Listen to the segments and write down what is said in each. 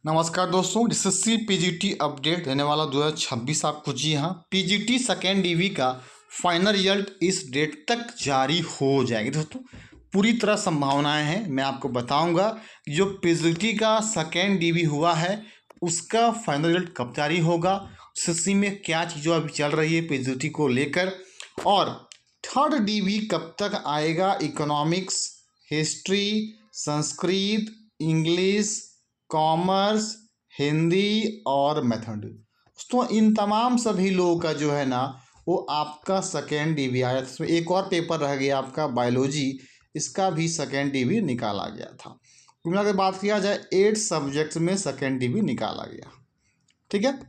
नमस्कार दोस्तों, SSC PGT update देने वाला 2026 आपको। जी हाँ, पीजीटी सेकेंड डीवी का फाइनल रिजल्ट इस डेट तक जारी हो जाएगी। दोस्तों पूरी तरह संभावनाएं हैं, मैं आपको बताऊंगा कि जो पीजीटी का सेकेंड डीवी हुआ है उसका फाइनल रिजल्ट कब जारी होगा, एसएससी में क्या चीज़ें अभी चल रही है पीजीटी को लेकर, और थर्ड डीवी कब तक आएगा। Economics, history, Sanskrit, English, commerce, Hindi और मैथमेटिक्स, तो इन तमाम सभी लोगों का जो है ना वो आपका सेकेंड डीवी आया था। इसमें एक और पेपर रह गया आपका बायोलॉजी, इसका भी सेकेंड डीवी निकाला गया था। कुल मिला के बात किया जाए 8 सब्जेक्ट्स में सेकेंड डीवी निकाला गया। ठीक है,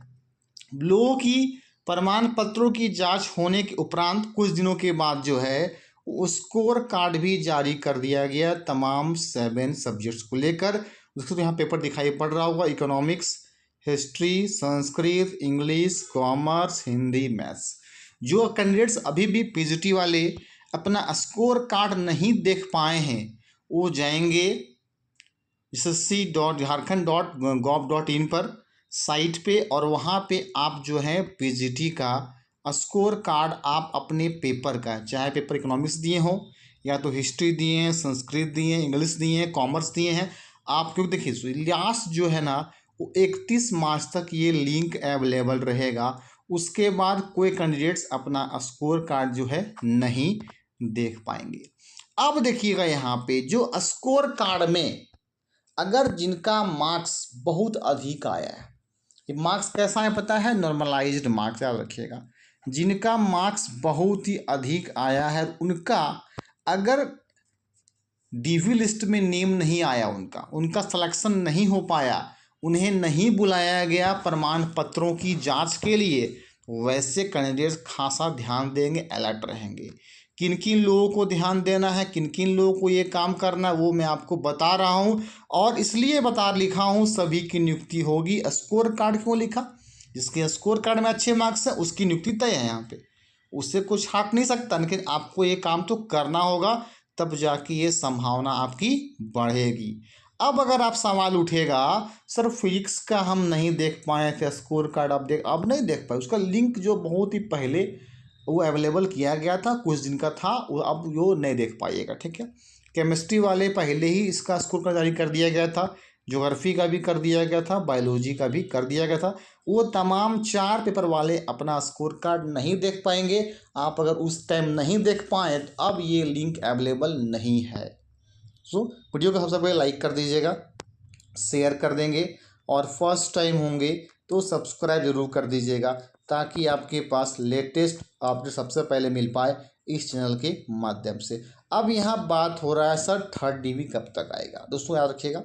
लोगों की प्रमाण पत्रों की जांच होने के उपरांत कुछ दिनों के बाद जो है स्कोर कार्ड भी जारी कर दिया गया तमाम 7 सब्जेक्ट्स को लेकर। उसको तो यहाँ पेपर दिखाई पड़ रहा होगा, economics, history, Sanskrit, English, commerce, Hindi, maths. जो कैंडिडेट्स अभी भी पीजीटी वाले अपना स्कोर कार्ड नहीं देख पाए हैं वो जाएंगे ssc.jharkhand.gov.in पर साइट पे, और वहाँ पे आप जो है पीजीटी का स्कोर कार्ड आप अपने पेपर का, चाहे पेपर इकोनॉमिक्स दिए हो या तो हिस्ट्री दिए हैं, संस्कृत दिए हैं, इंग्लिश दिए हैं, कॉमर्स दिए हैं आप, क्योंकि देखिए लास्ट जो है ना वो 31 मार्च तक ये लिंक अवेलेबल रहेगा। उसके बाद कोई कैंडिडेट्स अपना स्कोर कार्ड जो है नहीं देख पाएंगे। अब देखिएगा यहाँ पे जो स्कोर कार्ड में अगर जिनका मार्क्स बहुत अधिक आया है, ये मार्क्स कैसा है पता है, नॉर्मलाइज्ड मार्क्स याद रखिएगा। जिनका मार्क्स बहुत ही अधिक आया है उनका अगर डीवी लिस्ट में नेम नहीं आया, उनका सिलेक्शन नहीं हो पाया, उन्हें नहीं बुलाया गया प्रमाण पत्रों की जांच के लिए, वैसे कैंडिडेट्स खासा ध्यान देंगे, अलर्ट रहेंगे। किन किन लोगों को ध्यान देना है, किन किन लोगों को ये काम करना है वो मैं आपको बता रहा हूँ, और इसलिए लिखा हूँ सभी की नियुक्ति होगी। स्कोर कार्ड क्यों लिखा, जिसके स्कोर कार्ड में अच्छे मार्क्स है उसकी नियुक्ति तय है यहाँ पे, उससे कुछ हट नहीं सकता, लेकिन आपको ये काम तो करना होगा, तब जाके ये संभावना आपकी बढ़ेगी। अब अगर आप सवाल उठेगा सर फिजिक्स का हम नहीं देख पाए थे स्कोर कार्ड, अब नहीं देख पाए, उसका लिंक जो बहुत ही पहले वो अवेलेबल किया गया था, कुछ दिन का था, वो अब वो नहीं देख पाइएगा। ठीक है, केमिस्ट्री वाले पहले ही इसका स्कोर कार्ड जारी कर दिया गया था, ज्योग्राफी का भी कर दिया गया था, बायोलॉजी का भी कर दिया गया था। वो तमाम 4 पेपर वाले अपना स्कोर कार्ड नहीं देख पाएंगे। आप अगर उस टाइम नहीं देख पाए तो अब ये लिंक अवेलेबल नहीं है। सो वीडियो को सबसे पहले लाइक कर दीजिएगा, शेयर कर देंगे, और फर्स्ट टाइम होंगे तो सब्सक्राइब जरूर कर दीजिएगा, ताकि आपके पास लेटेस्ट अपडेट सबसे पहले मिल पाए इस चैनल के माध्यम से। अब यहाँ बात हो रहा है सर थर्ड डीवी कब तक आएगा। दोस्तों याद रखिएगा,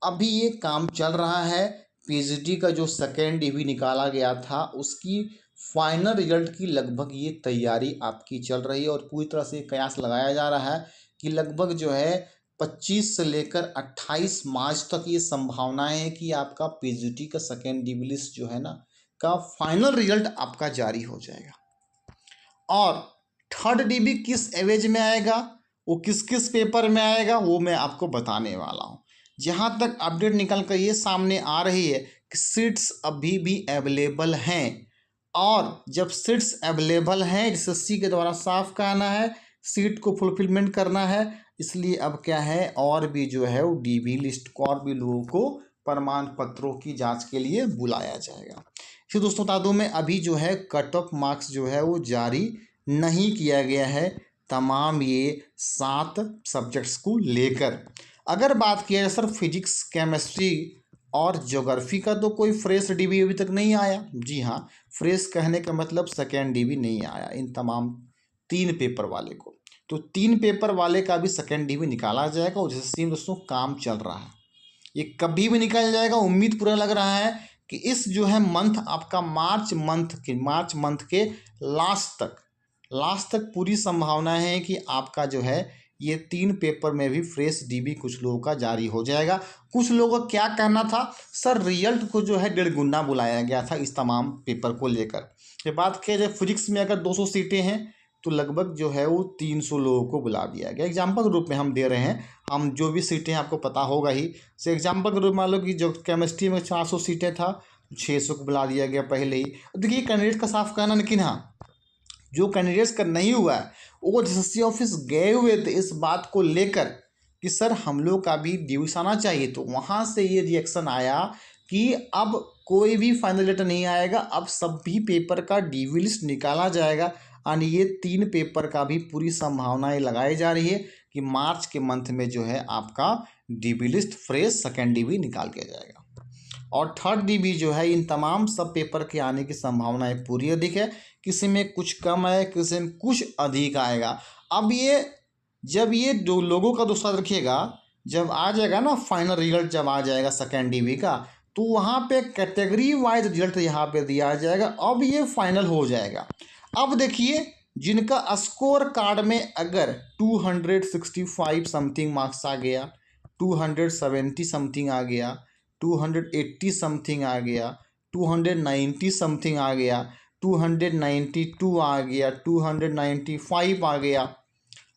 अभी ये काम चल रहा है, पीजीटी का जो सेकेंड डीवी निकाला गया था उसकी फाइनल रिजल्ट की लगभग ये तैयारी आपकी चल रही है, और पूरी तरह से कयास लगाया जा रहा है कि लगभग जो है 25 से लेकर 28 मार्च तक ये संभावनाएं है कि आपका पीजीटी का सेकेंड डीवी लिस्ट जो है ना का फाइनल रिजल्ट आपका जारी हो जाएगा। और थर्ड डीवी किस एवज में आएगा, वो किस किस पेपर में आएगा, वो मैं आपको बताने वाला हूँ। जहाँ तक अपडेट निकल कर ये सामने आ रही है कि सीट्स अभी भी अवेलेबल हैं, और जब सीट्स अवेलेबल हैं एसएससी के द्वारा साफ कहना है सीट को फुलफिलमेंट करना है, इसलिए अब क्या है और भी जो है वो डीवी लिस्ट को और भी लोगों को प्रमाण पत्रों की जांच के लिए बुलाया जाएगा। फिर दोस्तों बता दूं मैं, अभी जो है कट ऑफ मार्क्स जो है वो जारी नहीं किया गया है तमाम ये 7 सब्जेक्ट्स को लेकर। अगर बात किया जाए सर फिजिक्स, केमिस्ट्री और ज्योग्राफी का, तो कोई फ्रेश डीवी अभी तक नहीं आया। जी हाँ, फ्रेश कहने का मतलब सेकेंड डीवी नहीं आया इन तमाम 3 पेपर वाले को, तो 3 पेपर वाले का भी सेकेंड डीवी निकाला जाएगा, और जैसे दोस्तों काम चल रहा है, ये कभी भी निकल जाएगा। उम्मीद पूरा लग रहा है कि इस जो है मंथ आपका मार्च मंथ के लास्ट तक पूरी संभावना है कि आपका जो है ये 3 पेपर में भी फ्रेश डीवी कुछ लोगों का जारी हो जाएगा। कुछ लोगों का क्या कहना था सर, रिजल्ट को जो है 1.5 गुना बुलाया गया था इस तमाम पेपर को लेकर। ये बात किया जाए फिजिक्स में अगर 200 सीटें हैं तो लगभग जो है वो 300 लोगों को बुला दिया गया। एग्जाम्पल के रूप में हम दे रहे हैं, हम जो भी सीटें आपको पता होगा ही। से एग्जाम्पल के रूप में मान लो कि जो केमिस्ट्री में 400 सीटें था, 600 को बुला दिया गया पहले ही। देखिए कैंडिडेट का साफ कहना, लेकिन हाँ जो कैंडिडेट्स का नहीं हुआ है वो एसएससी ऑफिस गए हुए थे इस बात को लेकर कि सर हम लोग का भी ड्यूस आना चाहिए। तो वहाँ से ये रिएक्शन आया कि अब कोई भी फाइनल लेटर नहीं आएगा, अब सभी पेपर का डीवी लिस्ट निकाला जाएगा। और ये 3 पेपर का भी पूरी संभावनाएं लगाई जा रही है कि मार्च के मंथ में जो है आपका DV list fresh second DV निकाल के जाएगा। और थर्ड डीवी जो है इन तमाम सब पेपर के आने की संभावनाएं पूरी अधिक है। किसी में कुछ कम है, किसी में कुछ अधिक आएगा। अब ये जब ये दो लोगों का दोस्त रखिएगा, जब आ जाएगा ना फाइनल रिजल्ट, जब आ जाएगा सेकेंड डीवी का, तो वहाँ पे कैटेगरी वाइज रिजल्ट यहाँ पे दिया जाएगा। अब ये फाइनल हो जाएगा। अब देखिए जिनका स्कोर कार्ड में अगर 265 समथिंग मार्क्स आ गया, 270 समथिंग आ गया, 280 समथिंग आ गया, 290 समथिंग आ गया, 292 आ गया, 295 आ गया,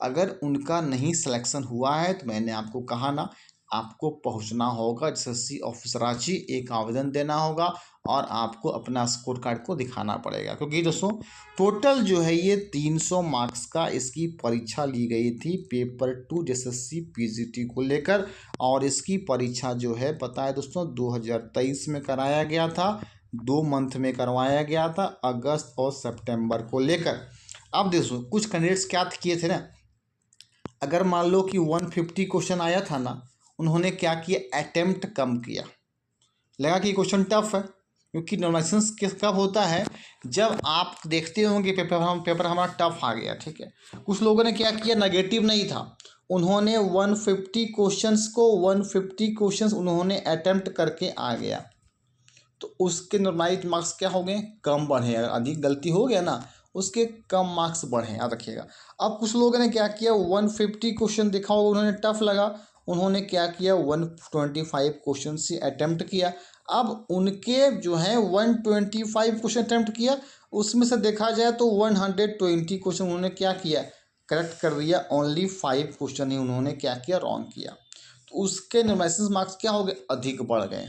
अगर उनका नहीं सिलेक्शन हुआ है तो मैंने आपको कहा ना, आपको पहुंचना होगा एसएससी ऑफिस रांची, एक आवेदन देना होगा और आपको अपना स्कोर कार्ड को दिखाना पड़ेगा। क्योंकि दोस्तों टोटल जो है ये 300 मार्क्स का इसकी परीक्षा ली गई थी पेपर 2 एसएससी पीजीटी को लेकर। और इसकी परीक्षा जो है पता है दोस्तों 2023 में कराया गया था, 2 मंथ में करवाया गया था, अगस्त और सितंबर को लेकर। अब देखो कुछ कैंडिडेट्स क्या किए थे ना, अगर मान लो कि 150 क्वेश्चन आया था ना, उन्होंने क्या किया, अटेम्प्ट कम किया। लगा कि क्वेश्चन टफ है, क्योंकि नॉर्मलाइजेशन कब होता है, जब आप देखते होंगे पेपर हमारा टफ आ गया, ठीक है। कुछ लोगों ने क्या किया, नेगेटिव नहीं था, उन्होंने 150 क्वेश्चंस को 150 क्वेश्चंस उन्होंने अटेम्प्ट करके आ गया, तो उसके नॉर्मलाइज मार्क्स क्या हो गए, कम बढ़े। अगर अधिक गलती हो गया ना, उसके कम मार्क्स बढ़े, याद रखिएगा। अब कुछ लोगों ने क्या किया, 150 क्वेश्चन देखा होगा, उन्होंने टफ लगा, उन्होंने क्या किया 125 क्वेश्चन से अटेम्प्ट किया। अब उनके जो है 125 क्वेश्चन अटेम्प्ट किया, उसमें से देखा जाए तो 120 क्वेश्चन उन्होंने क्या किया, करेक्ट कर दिया। ओनली 5 क्वेश्चन ही उन्होंने क्या किया, रॉन्ग किया। तो उसके नॉर्मलाइजेशन मार्क्स क्या हो गए, अधिक बढ़ गए।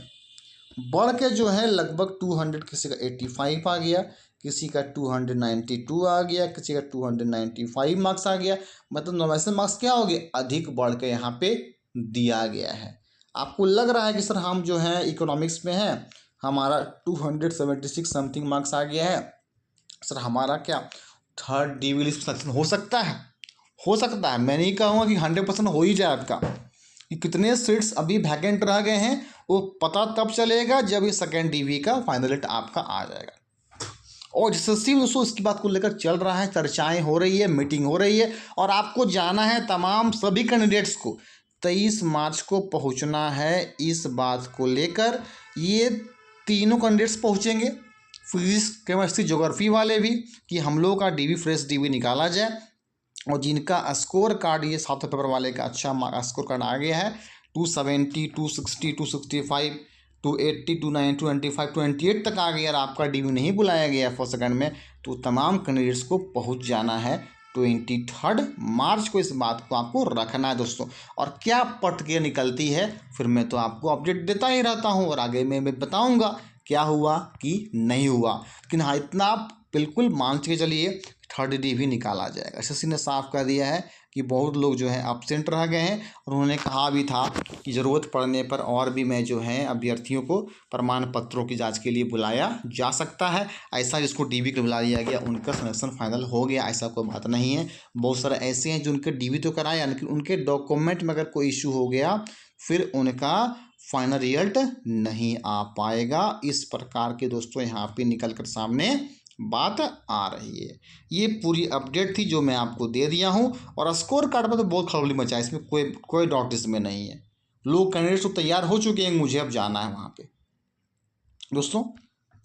बढ़ के जो है लगभग 200, किसी का 85 आ गया, किसी का 292 आ गया, किसी का 295 मार्क्स आ गया। मतलब नॉर्मलाइजेशन मार्क्स क्या हो गए, अधिक बढ़ के यहाँ पे दिया गया है। आपको लग रहा है कि सर हम जो है इकोनॉमिक्स में हैं, हमारा 276 समथिंग मार्क्स आ गया है, सर हमारा क्या थर्ड डीवी लिस्ट सिलेक्शन हो सकता है, हो सकता है। मैं नहीं कहूँगा कि 100% हो ही जाए आपका। कि कितने सीट्स अभी वैकेंट रह गए हैं वो पता तब चलेगा जब ये सेकेंड डीवी का फाइनल रेट आपका आ जाएगा। और एसएससी में दोस्तों इसकी बात को लेकर चल रहा है, चर्चाएं हो रही है, मीटिंग हो रही है, और आपको जाना है तमाम सभी कैंडिडेट्स को 23 मार्च को पहुंचना है इस बात को लेकर। ये तीनों कैंडिडेट्स पहुंचेंगे, फिजिक्स केमिस्ट्री ज्योग्राफी वाले भी, कि हम लोगों का डीवी फ्रेश डीवी निकाला जाए। और जिनका स्कोर कार्ड ये 7 पेपर वाले का अच्छा स्कोर कार्ड आ गया है, 270, 260, 265, 280, 290, 295, 228 तक आ गया, और आपका डीवी नहीं बुलाया गया फर्स्ट सेकंड में, तो तमाम कैंडिडेट्स को पहुंच जाना है 23 मार्च को। इस बात को आपको रखना है दोस्तों। और क्या प्रतिक्रिया निकलती है फिर मैं तो आपको अपडेट देता ही रहता हूं, और आगे मैं बताऊंगा क्या हुआ कि नहीं हुआ। लेकिन हाँ इतना आप बिल्कुल मान के चलिए, थर्ड डीवी निकाला जाएगा। एसएससी ने साफ कर दिया है कि बहुत लोग जो है एब्सेंट रह गए हैं, और उन्होंने कहा भी था कि ज़रूरत पड़ने पर और भी मैं जो है अभ्यर्थियों को प्रमाण पत्रों की जांच के लिए बुलाया जा सकता है। ऐसा जिसको डीवी को बुला दिया गया उनका सिलेक्शन फाइनल हो गया, ऐसा कोई बात नहीं है। बहुत सारे ऐसे हैं जो उनके डीवी तो कराया, लेकिन उनके डॉक्यूमेंट में अगर कोई इशू हो गया फिर उनका फाइनल रिजल्ट नहीं आ पाएगा। इस प्रकार के दोस्तों यहाँ पे निकल कर सामने बात आ रही है। ये पूरी अपडेट थी जो मैं आपको दे दिया हूँ। और स्कोर कार्ड पर तो बहुत खलबली मचा है, इसमें कोई डाउट इसमें नहीं है। लोग कैंडिडेट्स तो तैयार हो चुके हैं, मुझे अब जाना है वहाँ पे। दोस्तों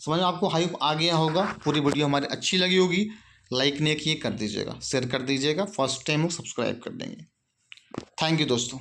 समझ में आपको हाइप आ गया होगा। पूरी वीडियो हमारी अच्छी लगी होगी, लाइक नहीं किए कर दीजिएगा, शेयर कर दीजिएगा, फर्स्ट टाइम हो सब्सक्राइब कर देंगे। थैंक यू दोस्तों।